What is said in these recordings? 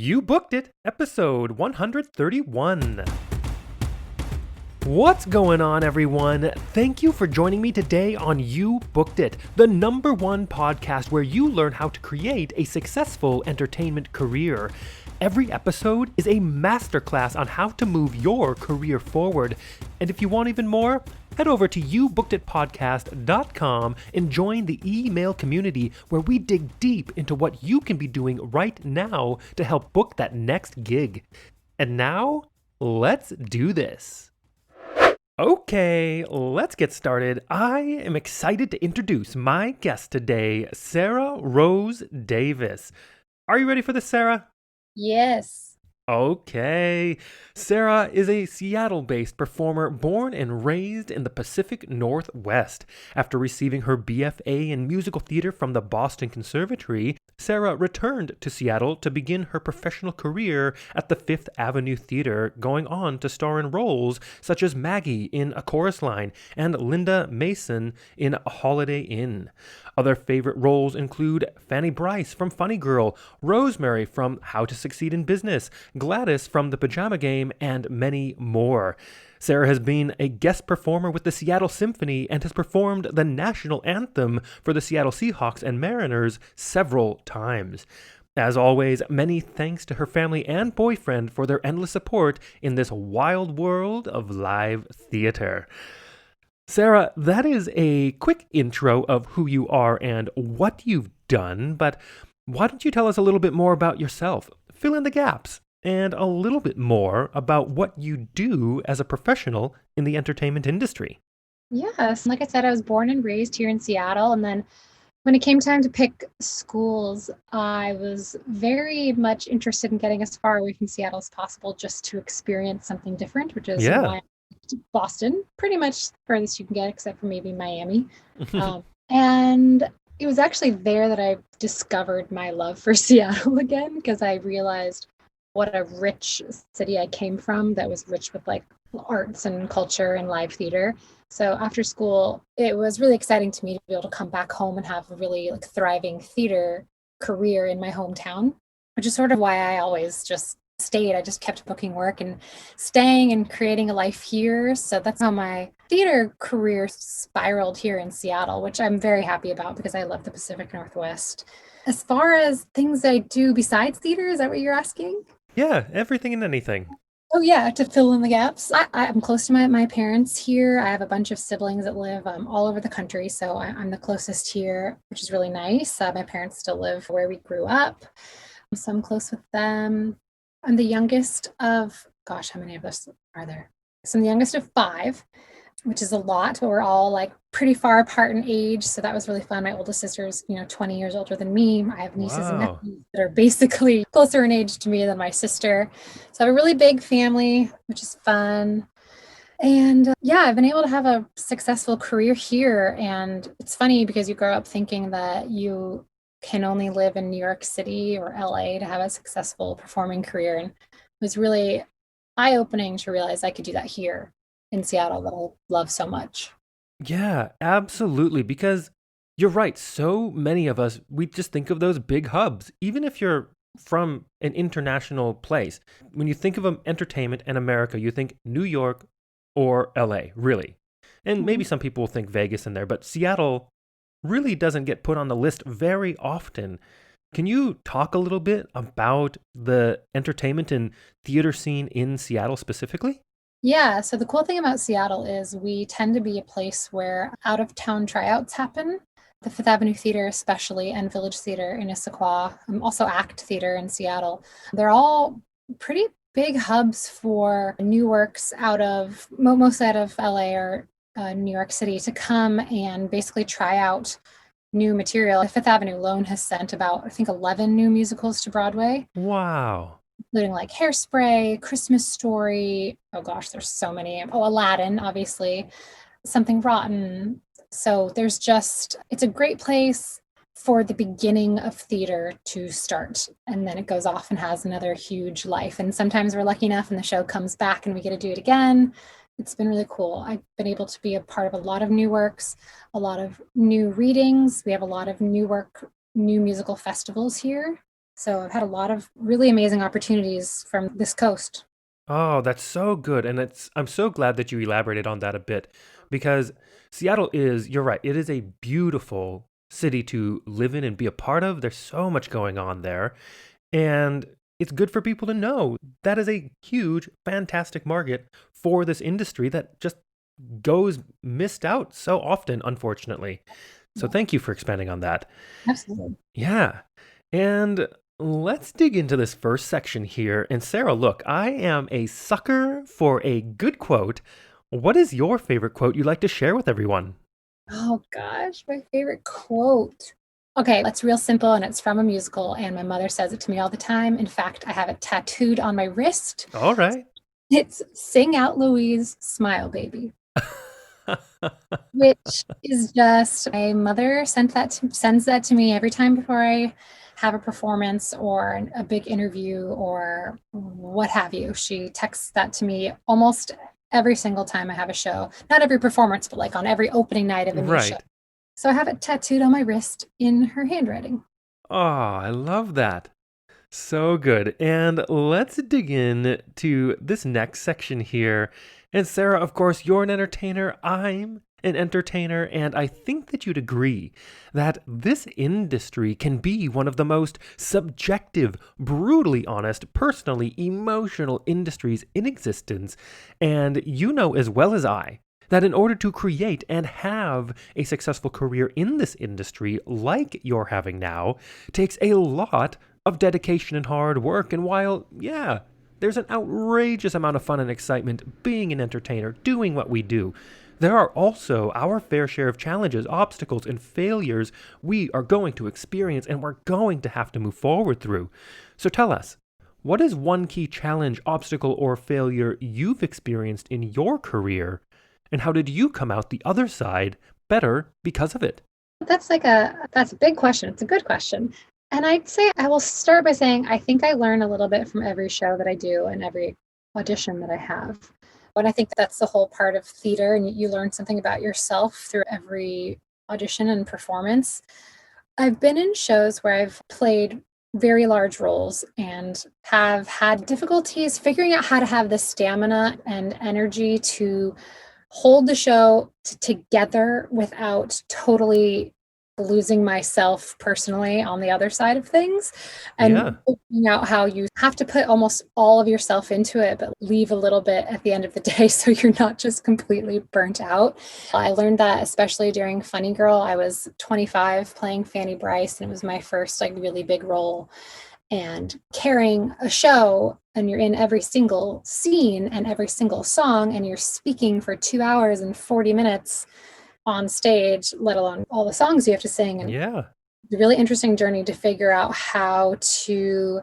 You Booked It, episode 131. What's going on, everyone? Thank you for joining me today on You Booked It, the #1 podcast where you learn how to create a successful entertainment career. Every episode is a masterclass on how to move your career forward. And if you want even more, head over to youbookeditpodcast.com and join the email community where we dig deep into what you can be doing right now to help book that next gig. And now, let's do this. Okay, let's get started. I am excited to introduce my guest today, Sarah Rose Davis. Are you ready for this, Sarah? Yes. Okay. Sarah is a Seattle-based performer born and raised in the Pacific Northwest. After receiving her BFA in musical theater from the Boston Conservatory, Sarah returned to Seattle to begin her professional career at the Fifth Avenue Theater, going on to star in roles such as Maggie in A Chorus Line and Linda Mason in A Holiday Inn. Other favorite roles include Fanny Bryce from Funny Girl, Rosemary from How to Succeed in Business, Gladys from The Pajama Game, and many more. Sarah has been a guest performer with the Seattle Symphony and has performed the national anthem for the Seattle Seahawks and Mariners several times. As always, many thanks to her family and boyfriend for their endless support in this wild world of live theater. Sarah, that is a quick intro of who you are and what you've done, but why don't you tell us a little bit more about yourself? Fill in the gaps and a little bit more about what you do as a professional in the entertainment industry. Yes. Like I said, I was born and raised here in Seattle. And then when it came time to pick schools, I was very much interested in getting as far away from Seattle as possible just to experience something different, which is Yeah. why I moved to Boston, pretty much furthest you can get, except for maybe Miami. And it was actually there that I discovered my love for Seattle again, because I realized what a rich city I came from that was rich with like arts and culture and live theater. So after school, it was really exciting to me to be able to come back home and have a really like thriving theater career in my hometown, which is sort of why I always just stayed. I just kept booking work and staying and creating a life here. So that's how my theater career spiraled here in Seattle, which I'm very happy about because I love the Pacific Northwest. As far as things I do besides theater, is that what you're asking? Yeah, everything and anything. Oh yeah, to fill in the gaps. I'm close to my parents here. I have a bunch of siblings that live all over the country, so I'm the closest here, which is really nice. My parents still live where we grew up, so I'm close with them. I'm the youngest of, gosh, how many of us are there? So I'm the youngest of five, which is a lot, but we're all like pretty far apart in age. So that was really fun. My oldest sister's, 20 years older than me. I have nieces and Wow. nephews that are basically closer in age to me than my sister. So I have a really big family, which is fun. And yeah, I've been able to have a successful career here. And it's funny because you grow up thinking that you can only live in New York City or LA to have a successful performing career. And it was really eye-opening to realize I could do that here in Seattle that I love so much. Yeah, absolutely. Because you're right. So many of us, we just think of those big hubs. Even if you're from an international place, when you think of entertainment in America, you think New York or LA, really. And maybe Mhm. some people will think Vegas in there, but Seattle really doesn't get put on the list very often. Can you talk a little bit about the entertainment and theater scene in Seattle specifically? Yeah, so the cool thing about Seattle is we tend to be a place where out of town tryouts happen. The Fifth Avenue Theater, especially, and Village Theater in Issaquah, also ACT Theater in Seattle. They're all pretty big hubs for new works out of mostly out of LA or New York City to come and basically try out new material. Fifth Avenue alone has sent about, I think, 11 new musicals to Broadway, Wow. including like Hairspray, Christmas Story. Oh gosh, there's so many. Oh, Aladdin, obviously, Something Rotten. So it's a great place for the beginning of theater to start. And then it goes off and has another huge life. And sometimes we're lucky enough and the show comes back and we get to do it again. It's been really cool. I've been able to be a part of a lot of new works, a lot of new readings. We have a lot of new work, new musical festivals here. So I've had a lot of really amazing opportunities from this coast. Oh, that's so good. And I'm so glad that you elaborated on that a bit because Seattle is, you're right, it is a beautiful city to live in and be a part of. There's so much going on there. And it's good for people to know that is a huge, fantastic market for this industry that just goes missed out so often, unfortunately. So Yeah, thank you for expanding on that. absolutely. Yeah. And let's dig into this first section here. And Sarah, look, I am a sucker for a good quote. What is your favorite quote you'd like to share with everyone? Oh gosh, my favorite quote. Okay, it's real simple and it's from a musical, and my mother says it to me all the time. In fact, I have it tattooed on my wrist. All right. It's Sing Out Louise, Smile Baby, which is just my mother sends that to me every time before I have a performance or a big interview or what have you. She texts that to me almost every single time I have a show. Not every performance, but like on every opening night of a new show. Right. So I have it tattooed on my wrist in her handwriting. Oh, I love that. So good. And let's dig in to this next section here. And Sarah, of course, you're an entertainer. I'm an entertainer. And I think that you'd agree that this industry can be one of the most subjective, brutally honest, personally emotional industries in existence. And you know as well as I that in order to create and have a successful career in this industry like you're having now takes a lot of dedication and hard work. And while, yeah, there's an outrageous amount of fun and excitement being an entertainer, doing what we do, there are also our fair share of challenges, obstacles, and failures we are going to experience and we're going to have to move forward through. So tell us, what is one key challenge, obstacle, or failure you've experienced in your career? And how did you come out the other side better because of it? That's a big question. It's a good question. And I'd say I will start by saying I think I learn a little bit from every show that I do and every audition that I have. And I think that's the whole part of theater, and you learn something about yourself through every audition and performance. I've been in shows where I've played very large roles and have had difficulties figuring out how to have the stamina and energy to hold the show together without totally losing myself personally on the other side of things, Yeah. and figuring out how you have to put almost all of yourself into it but leave a little bit at the end of the day so you're not just completely burnt out. I learned that especially during Funny Girl. I was 25 playing Fanny Bryce, and it was my first like really big role, and carrying a show, and you're in every single scene and every single song, and you're speaking for 2 hours and 40 minutes on stage, let alone all the songs you have to sing. And Yeah. it's a really interesting journey to figure out how to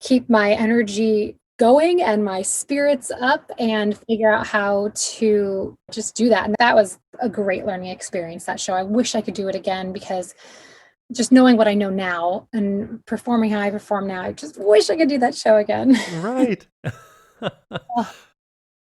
keep my energy going and my spirits up and figure out how to just do that. And that was a great learning experience, that show. I wish I could do it again, because just knowing what I know now and performing how I perform now, I just wish I could do that show again. Right. Oh,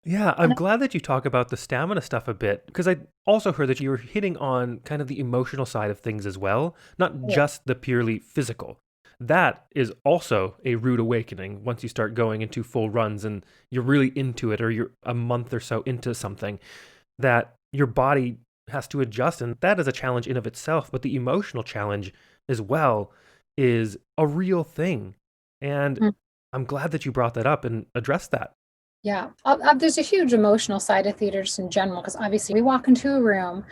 Yeah, I'm and glad that you talk about the stamina stuff a bit because I also heard that you were hitting on kind of the emotional side of things as well, not yeah, just the purely physical. That is also a rude awakening once you start going into full runs and you're really into it or you're a month or so into something that your body has to adjust, and that is a challenge in of itself, but the emotional challenge as well is a real thing. And mm, I'm glad that you brought that up and addressed that. yeah. There's a huge emotional side of theaters in general, because obviously we walk into a room,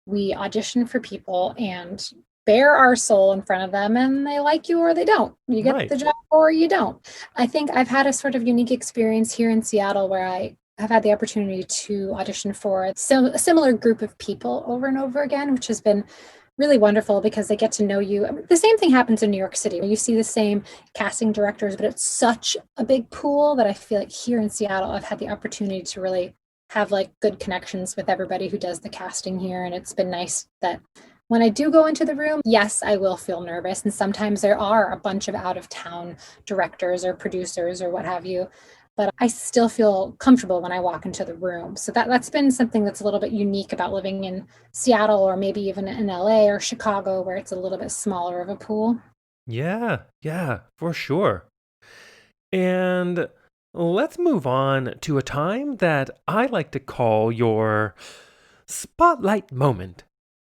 we audition for people and bare our soul in front of them, and they like you or they don't. You get Right. the job or you don't. I think I've had a sort of unique experience here in Seattle where I have had the opportunity to audition for a similar group of people over and over again, which has been really wonderful because they get to know you. I mean, the same thing happens in New York City. You see the same casting directors, but it's such a big pool that I feel like here in Seattle, I've had the opportunity to really have like good connections with everybody who does the casting here. And it's been nice that when I do go into the room, yes, I will feel nervous. And sometimes there are a bunch of out of town directors or producers or what have you. But I still feel comfortable when I walk into the room. So that's been something that's a little bit unique about living in Seattle, or maybe even in LA or Chicago, where it's a little bit smaller of a pool. Yeah, yeah, for sure. And let's move on to a time that I like to call your spotlight moment.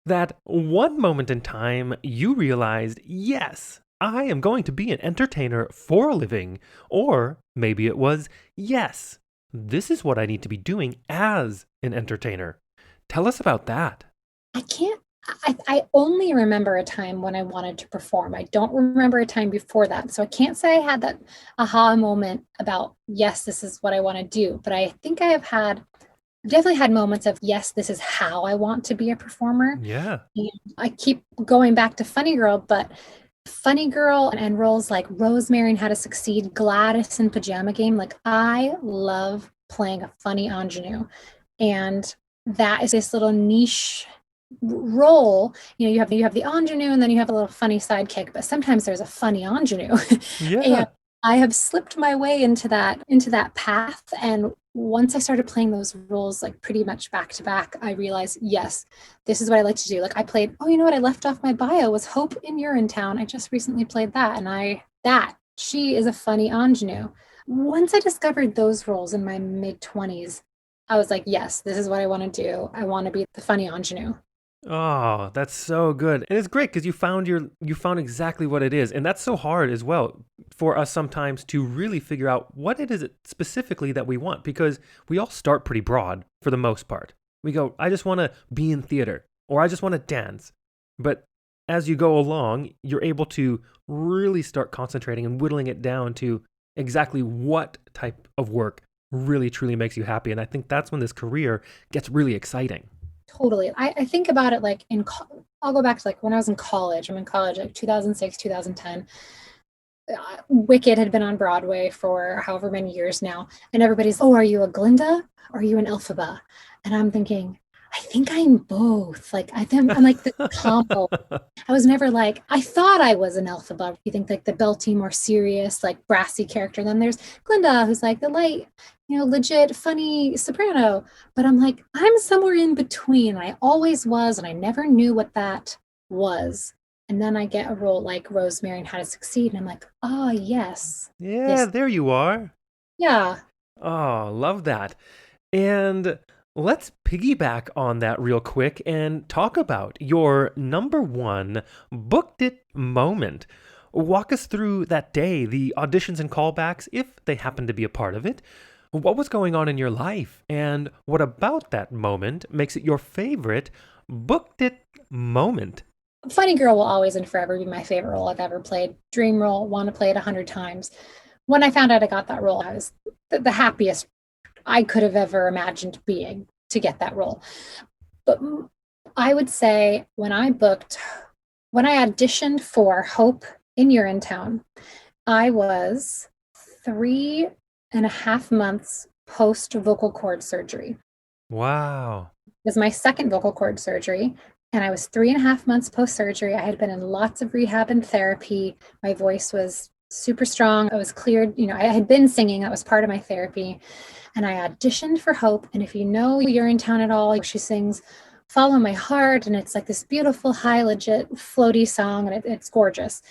That one moment in time you realized, yes, I am going to be an entertainer for a living. Or maybe it was, yes, this is what I need to be doing as an entertainer. Tell us about that. I can't, I only remember a time when I wanted to perform. I don't remember a time before that. So I can't say I had that aha moment about, yes, this is what I want to do. But I think I've definitely had moments of, yes, this is how I want to be a performer. Yeah. And I keep going back to Funny Girl, but Funny Girl and roles like Rosemary and How to Succeed, Gladys and Pajama Game, like I love playing a funny ingenue. And that is this little niche role. You have the ingenue and then you have a little funny sidekick, but sometimes there's a funny ingenue. And Yeah. I have slipped my way into that path. And once I started playing those roles like pretty much back to back, I realized, yes, this is what I like to do. Like I played, oh, you know what? I left off my bio was Hope in Urinetown. I just recently played that. And she is a funny ingenue. Once I discovered those roles in my mid 20s, I was like, yes, this is what I want to do. I want to be the funny ingenue. Oh, that's so good. And it's great because you found exactly what it is. And that's so hard as well for us sometimes to really figure out what it is specifically that we want because we all start pretty broad for the most part. We go, I just want to be in theater or I just want to dance. But as you go along, you're able to really start concentrating and whittling it down to exactly what type of work really truly makes you happy. And I think that's when this career gets really exciting. Totally. I think about it like I'll go back to like when I was in college. I'm in college like 2006, 2010. Wicked had been on Broadway for however many years now. And everybody's, oh, are you a Glinda? Or are you an Elphaba? And I'm thinking, I think I'm both. Like I'm like the combo. I was never like, I thought I was an Elphaba. You think like the belty, more serious, like brassy character. Then there's Glinda, who's like the light, legit funny soprano. But I'm like, I'm somewhere in between. I always was, and I never knew what that was. And then I get a role like Rosemary and How to Succeed, and I'm like, oh yes, Yeah, this, there you are. yeah. Oh, love that. And let's piggyback on that real quick and talk about your number one booked it moment. Walk us through that day, the auditions and callbacks, if they happen to be a part of it. What was going on in your life? And what about that moment makes it your favorite booked it moment? Funny Girl will always and forever be my favorite role I've ever played. Dream role, want to play it 100 times. When I found out I got that role, I was the happiest I could have ever imagined being to get that role. But I would say when I auditioned for Hope in Urinetown, I was 3.5 months post vocal cord surgery. Wow. It was my second vocal cord surgery, and I was 3.5 months post surgery. I had been in lots of rehab and therapy. My voice was super strong. I was cleared. I had been singing, that was part of my therapy. And I auditioned for Hope. And if you know Urinetown at all, she sings Follow My Heart. And it's like this beautiful, high, legit, floaty song. And it's gorgeous.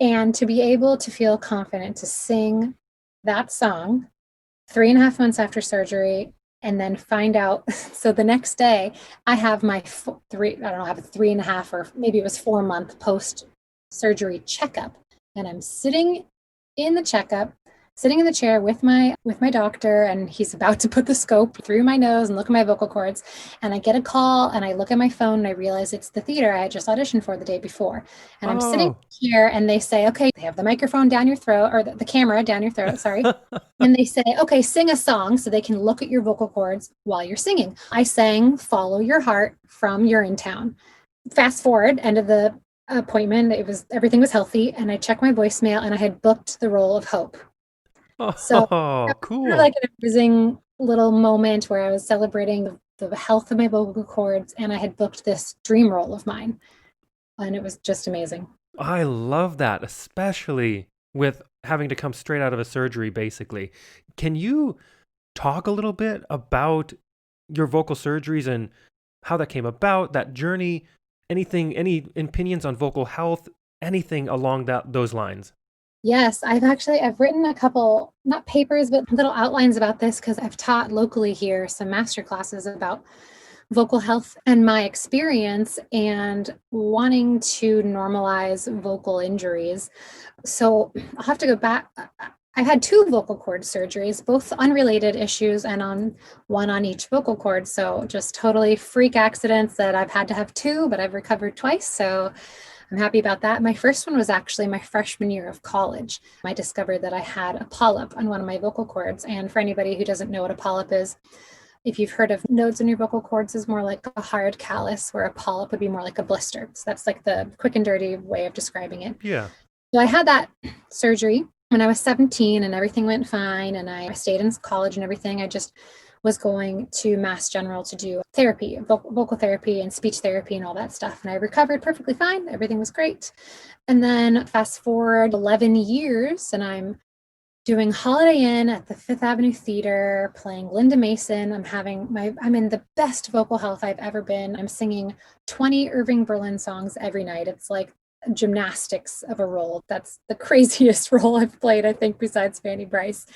And to be able to feel confident to sing that song 3.5 months after surgery and then find out. So the next day, I have my I don't know, I have a 3.5 or maybe it was 4 month post surgery checkup. And I'm sitting in the checkup, sitting in the chair with my doctor, and he's about to put the scope through my nose and look at my vocal cords. And I get a call and I look at my phone and I realize it's the theater I had just auditioned for the day before. And I'm sitting Oh. here and they say, okay, they have the microphone down your throat, or the camera down your throat, sorry. And they say, okay, sing a song, so they can look at your vocal cords while you're singing. I sang Follow Your Heart from Urinetown. Fast forward, end of the appointment, everything was healthy, and I checked my voicemail and I had booked the role of Hope. So Oh, that was kind of cool. like an amazing little moment where I was celebrating the health of my vocal cords, and I had booked this dream role of mine, and it was just amazing. I love that, especially with having to come straight out of a surgery, basically. Can you talk a little bit about your vocal surgeries and how that came about, that journey? Anything, any opinions on vocal health? anything along those lines? Yes, I've written a couple, not papers, but little outlines about this because I've taught locally here some master classes about vocal health and my experience and wanting to normalize vocal injuries. So I'll have to go back. I've had two vocal cord surgeries, both unrelated issues, and on one on each vocal cord. So just totally freak accidents that I've had to have two, but I've recovered twice. So I'm happy about that. My first one was actually my freshman year of college. I discovered that I had a polyp on one of my vocal cords. And for anybody who doesn't know what a polyp is, if you've heard of nodes in your vocal cords is more like a hard callus, where a polyp would be more like a blister. So that's like the quick and dirty way of describing it. Yeah. So I had that surgery when I was 17 and everything went fine. And I stayed in college and everything. I just was going to Mass General to do therapy, vocal therapy and speech therapy and all that stuff. And I recovered perfectly fine. Everything was great. And then fast forward 11 years and I'm doing Holiday Inn at the Fifth Avenue Theater, playing Linda Mason. I'm in the best vocal health I've ever been. I'm singing 20 Irving Berlin songs every night. It's like gymnastics of a role. That's the craziest role I've played, I think, besides Fanny Bryce.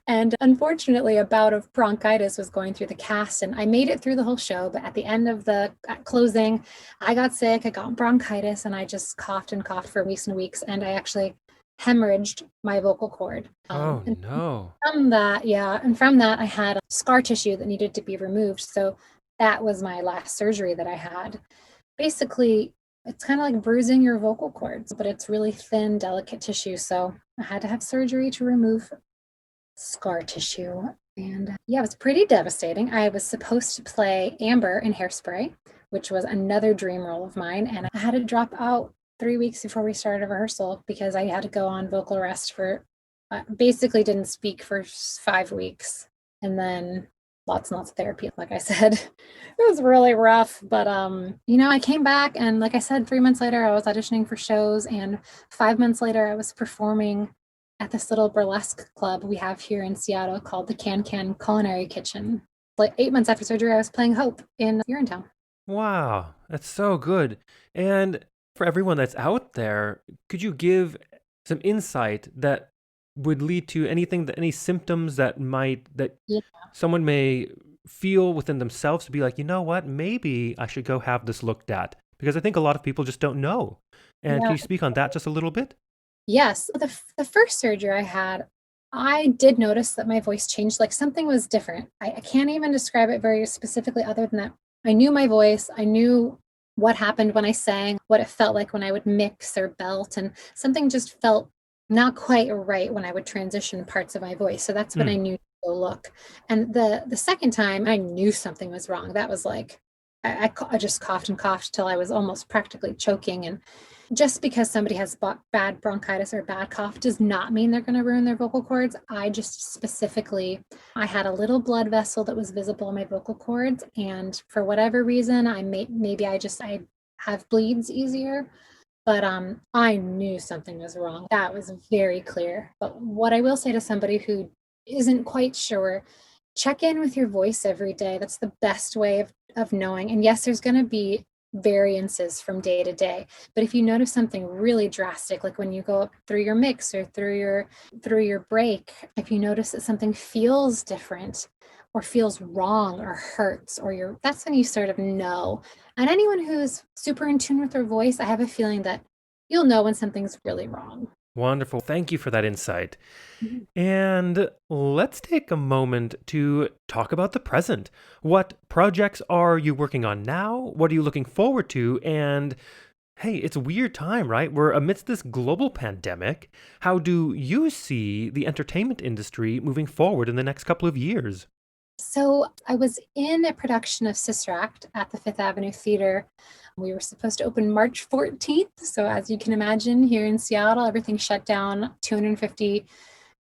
And unfortunately, a bout of bronchitis was going through the cast, and I made it through the whole show. But at the end of the closing, I got sick. I got bronchitis, and I just coughed and coughed for weeks and weeks. And I actually hemorrhaged my vocal cord. Oh And no. from that, yeah, and from that, I had scar tissue that needed to be removed. So that was my last surgery that I had. Basically, it's kind of like bruising your vocal cords, but it's really thin, delicate tissue. So I had to have surgery to remove scar tissue. And yeah, it was pretty devastating. I was supposed to play Amber in Hairspray, which was another dream role of mine. And I had to drop out 3 weeks before we started rehearsal because I had to go on vocal rest for basically didn't speak for 5 weeks. And then lots and lots of therapy, like I said. It was really rough. But I came back and like I said, 3 months later, I was auditioning for shows. And 5 months later, I was performing at this little burlesque club we have here in Seattle called the Can Can Culinary Kitchen. Like 8 months after surgery, I was playing Hope in Urinetown. Wow, that's so good. And for everyone that's out there, could you give some insight that would lead to any symptoms that Yeah. someone may feel within themselves to be like, you know what, maybe I should go have this looked at? Because I think a lot of people just don't know. And can Yeah. you speak on that just a little bit? Yes. The first surgery I had, I did notice that my voice changed. Like something was different. I can't even describe it very specifically, other than that. I knew my voice. I knew what happened when I sang, what it felt like when I would mix or belt, and something just felt not quite right when I would transition parts of my voice. So that's when I Hmm. knew to go look. And the second time, I knew something was wrong. That was like I just coughed and coughed till I was almost practically choking. And just because somebody has bad bronchitis or bad cough does not mean they're going to ruin their vocal cords. I just specifically, I had a little blood vessel that was visible in my vocal cords, and for whatever reason, I have bleeds easier. But I knew something was wrong. That was very clear. But what I will say to somebody who isn't quite sure, check in with your voice every day. That's the best way of knowing. And yes, there's going to be variances from day to day. But if you notice something really drastic, like when you go up through your mix or through your break, if you notice that something feels different or feels wrong or hurts, that's when you sort of know. And anyone who's super in tune with their voice, I have a feeling that you'll know when something's really wrong. Wonderful. Thank you for that insight. Mhm. And let's take a moment to talk about the present. What projects are you working on now? What are you looking forward to? And hey, it's a weird time, right? We're amidst this global pandemic. How do you see the entertainment industry moving forward in the next couple of years? So I was in a production of Sister Act at the Fifth Avenue Theater. We were supposed to open March 14th. So as you can imagine, here in Seattle, everything shut down. 250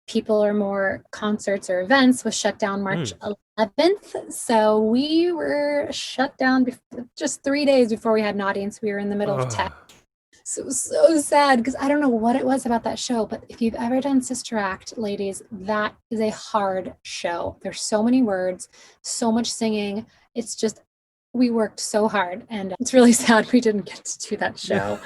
people or more concerts or events was shut down March Hmm. 11th. So we were shut down just 3 days before we had an audience. We were in the middle of tech. Oh, So it was so sad because I don't know what it was about that show, but if you've ever done Sister Act, ladies, that is a hard show. There's so many words, so much singing. It's just We worked so hard, and it's really sad we didn't get to do that show.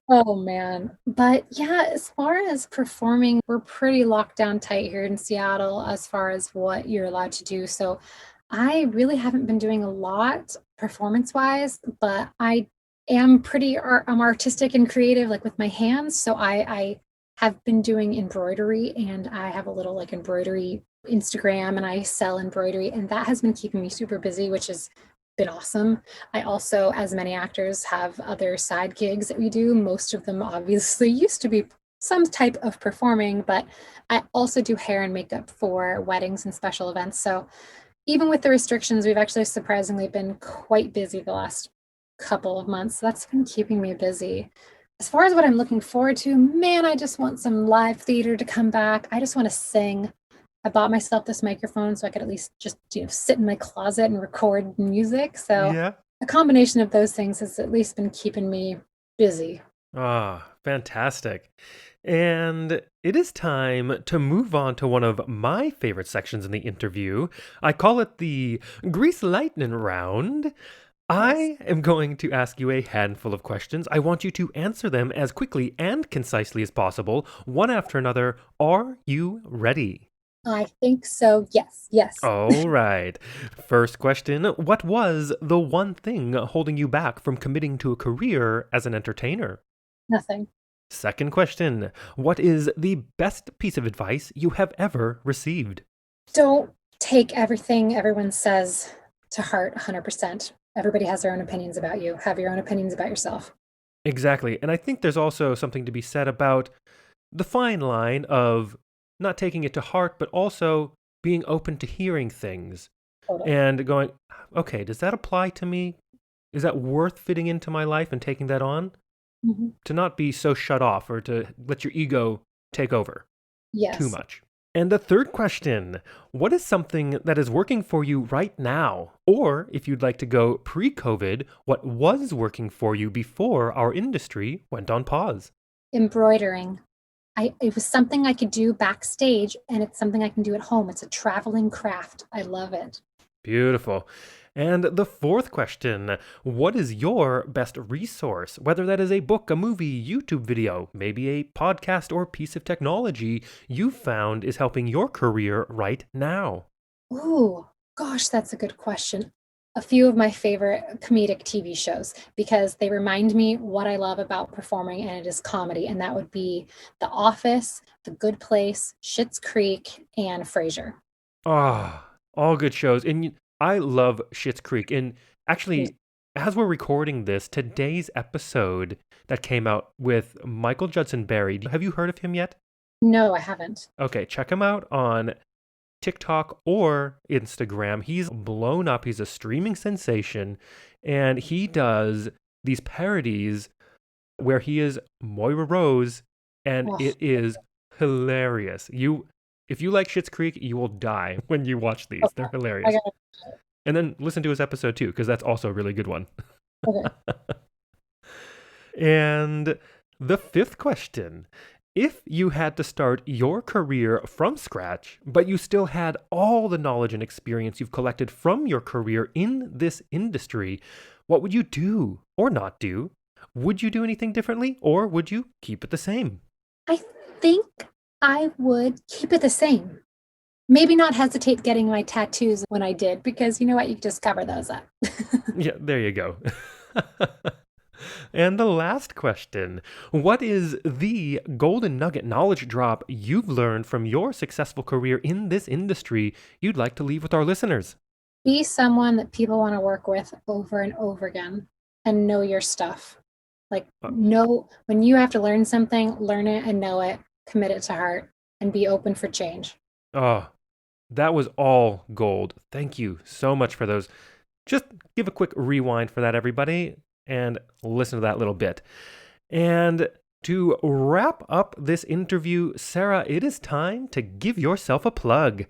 Oh man. But yeah, as far as performing, we're pretty locked down tight here in Seattle as far as what you're allowed to do. So I really haven't been doing a lot performance wise, but I am I'm artistic and creative like with my hands. So I have been doing embroidery, and I have a little like embroidery Instagram, and I sell embroidery, and that has been keeping me super busy, which has been awesome. I also, as many actors, have other side gigs that we do. Most of them obviously used to be some type of performing, but I also do hair and makeup for weddings and special events. So even with the restrictions, we've actually surprisingly been quite busy the last couple of months. So that's been keeping me busy. As far as what I'm looking forward to, man, I just want some live theater to come back. I just want to sing. I bought myself this microphone so I could at least just, sit in my closet and record music. So Yeah. a combination of those things has at least been keeping me busy. Ah, fantastic. And it is time to move on to one of my favorite sections in the interview. I call it the Grease Lightning Round. Yes. I am going to ask you a handful of questions. I want you to answer them as quickly and concisely as possible, one after another. Are you ready? I think so. Yes. Yes. All right. First question. What was the one thing holding you back from committing to a career as an entertainer? Nothing. Second question. What is the best piece of advice you have ever received? Don't take everything everyone says to heart 100%. Everybody has their own opinions about you. Have your own opinions about yourself. Exactly. And I think there's also something to be said about the fine line of not taking it to heart, but also being open to hearing things Totally. and going, okay, does that apply to me? Is that worth fitting into my life and taking that on? Mhm. To not be so shut off or to let your ego take over too Yes. much. And the third question, what is something that is working for you right now? Or if you'd like to go pre-COVID, what was working for you before our industry went on pause? Embroidering. It was something I could do backstage, and it's something I can do at home. It's a traveling craft. I love it. Beautiful. And the fourth question, what is your best resource? Whether that is a book, a movie, YouTube video, maybe a podcast or piece of technology you found is helping your career right now. Ooh, gosh, that's a good question. A few of my favorite comedic TV shows because they remind me what I love about performing, and it is comedy. And that would be The Office, The Good Place, Schitt's Creek, and Frasier. Ah, all good shows. And I love Schitt's Creek. And actually, as we're recording this, today's episode that came out with Michael Judson Berry, have you heard of him yet? No, I haven't. Okay, check him out on TikTok or Instagram. He's blown up. He's a streaming sensation. And he does these parodies where he is Moira Rose, and Oh, it is hilarious. If you like Schitt's Creek, you will die when you watch these. They're okay. I hilarious. got And then listen to his episode too, because that's also a really good one. okay. And the fifth question. If you had to start your career from scratch, but you still had all the knowledge and experience you've collected from your career in this industry, what would you do or not do? Would you do anything differently, or would you keep it the same? I think I would keep it the same. Maybe not hesitate getting my tattoos when I did, because you know what? You can just cover those up. Yeah, there you go. And the last question, what is the golden nugget knowledge drop you've learned from your successful career in this industry you'd like to leave with our listeners? Be someone that people want to work with over and over again, and know your stuff. Like, Uh, know when you have to learn something, learn it and know it, commit it to heart, and be open for change. Oh, that was all gold. Thank you so much for those. Just give a quick rewind for that, everybody, and listen to that little bit. And to wrap up this interview, Sarah, it is time to give yourself a plug.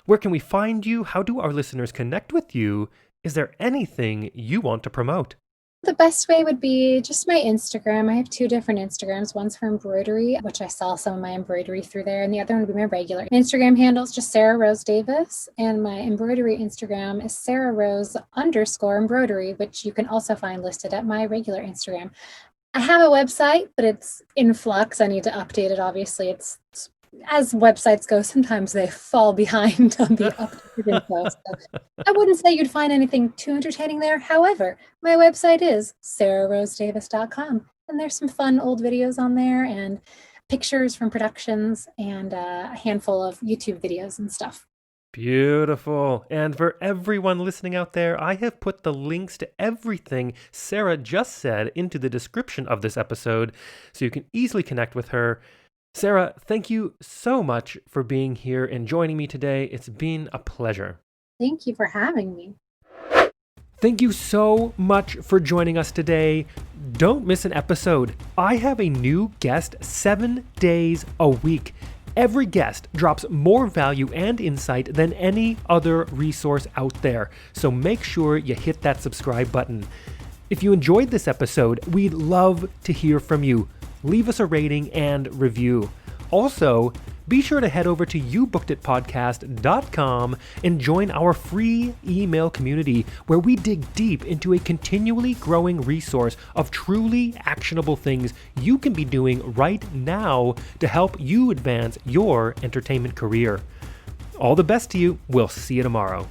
Where can we find you? How do our listeners connect with you? Is there anything you want to promote? The best way would be just my Instagram. I have two different Instagrams. One's for embroidery, which I sell some of my embroidery through there, and the other one would be my regular Instagram handle is just Sarah Rose Davis, and my embroidery Instagram is Sarah Rose _embroidery, which you can also find listed at my regular Instagram. I have a website, but it's in flux. I need to update it. Obviously, it's as websites go, sometimes they fall behind on the updated info. So I wouldn't say you'd find anything too entertaining there. However, my website is sarahrosedavis.com, and there's some fun old videos on there and pictures from productions and a handful of YouTube videos and stuff. Beautiful. And for everyone listening out there, I have put the links to everything Sarah just said into the description of this episode, so you can easily connect with her. Sarah, thank you so much for being here and joining me today. It's been a pleasure. Thank you for having me. Thank you so much for joining us today. Don't miss an episode. I have a new guest 7 days a week. Every guest drops more value and insight than any other resource out there, so make sure you hit that subscribe button. If you enjoyed this episode, we'd love to hear from you. Leave us a rating and review. Also, be sure to head over to youbookeditpodcast.com and join our free email community where we dig deep into a continually growing resource of truly actionable things you can be doing right now to help you advance your entertainment career. All the best to you. We'll see you tomorrow.